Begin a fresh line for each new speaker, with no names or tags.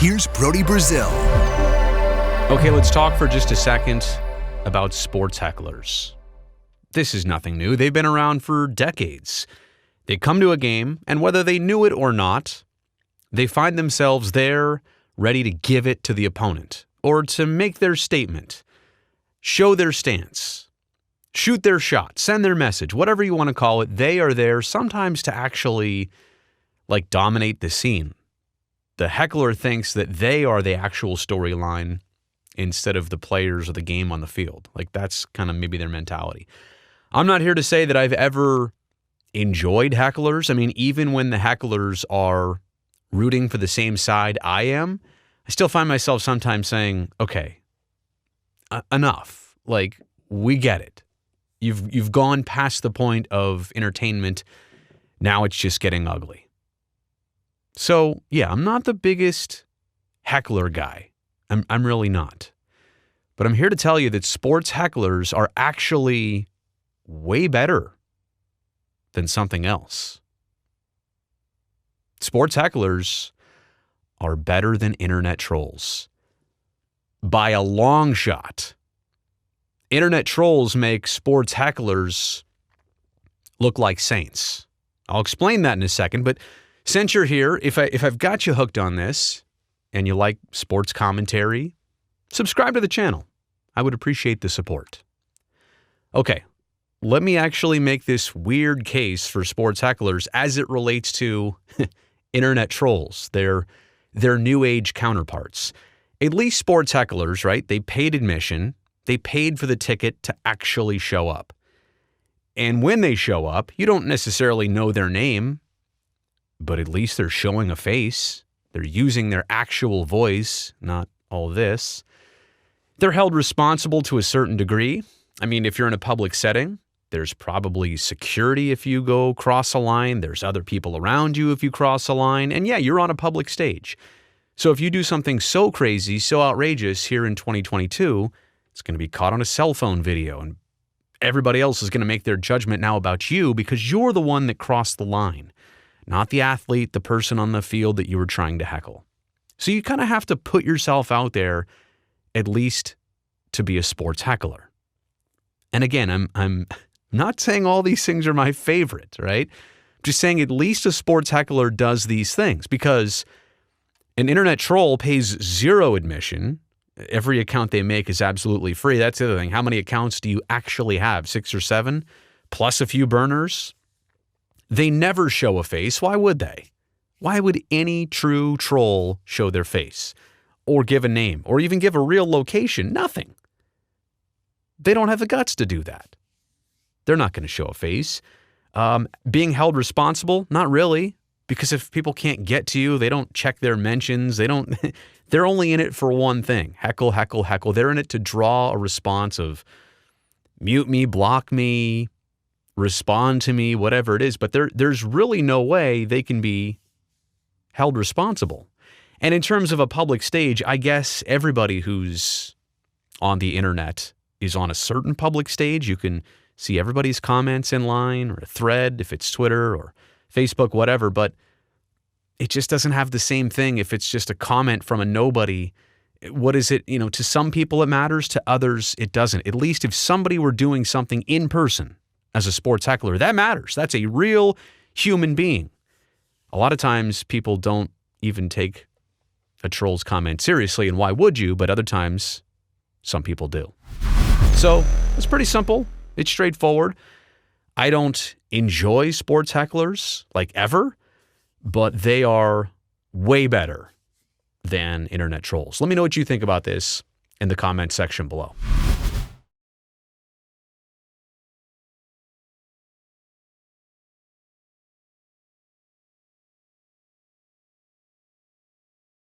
Here's Brody Brazil.
Okay, let's talk for just a second about sports hecklers. This is nothing new. They've been around for decades. They come to a game, and whether they knew it or not, they find themselves there ready to give it to the opponent or to make their statement, show their stance, shoot their shot, send their message, whatever you want to call it. They are there sometimes to actually dominate the scene. The heckler thinks that they are the actual storyline instead of the players or the game on the field. That's kind of maybe their mentality. I'm not here to say that I've ever enjoyed hecklers. I mean, even when the hecklers are rooting for the same side I am, I still find myself sometimes saying, okay, enough. We get it. You've gone past the point of entertainment. Now it's just getting ugly. So, yeah, I'm not the biggest heckler guy. I'm really not. But I'm here to tell you that sports hecklers are actually way better than something else. Sports hecklers are better than internet trolls. By a long shot. Internet trolls make sports hecklers look like saints. I'll explain that in a second, but since you're here, if I've got you hooked on this and you like sports commentary, subscribe to the channel. I would appreciate the support. Okay, let me actually make this weird case for sports hecklers as it relates to internet trolls, their new age counterparts. At least sports hecklers, right? They paid admission. They paid for the ticket to actually show up. And when they show up, you don't necessarily know their name, but at least they're showing a face. They're using their actual voice, not all this. They're held responsible to a certain degree. I mean, if you're in a public setting, there's probably security if you go cross a line. There's other people around you if you cross a line. And yeah, you're on a public stage. So if you do something so crazy, so outrageous here in 2022, it's going to be caught on a cell phone video. And everybody else is going to make their judgment now about you because you're the one that crossed the line, not the athlete, the person on the field that you were trying to heckle. So you kind of have to put yourself out there at least to be a sports heckler. And again, I'm not saying all these things are my favorite, right? I'm just saying at least a sports heckler does these things because an internet troll pays zero admission. Every account they make is absolutely free. That's the other thing. How many accounts do you actually have? 6 or 7? Plus a few burners? They never show a face. Why would they? Why would any true troll show their face or give a name or even give a real location? Nothing. They don't have the guts to do that. They're not going to show a face. Being held responsible? Not really. Because if people can't get to you, they don't check their mentions. They're only in it for one thing. Heckle, heckle, heckle. They're in it to draw a response of mute me, block me, respond to me, whatever it is. But there's really no way they can be held responsible. And in terms of a public stage, I guess everybody who's on the internet is on a certain public stage. You can see everybody's comments in line or a thread if it's Twitter or Facebook, whatever, but it just doesn't have the same thing if it's just a comment from a nobody. What is it? To some people it matters, to others it doesn't. At least if somebody were doing something in person as a sports heckler, that matters. That's a real human being. A lot of times people don't even take a troll's comment seriously, and why would you? But other times, some people do. So it's pretty simple. It's straightforward. I don't enjoy sports hecklers ever, but they are way better than internet trolls. Let me know what you think about this in the comment section below.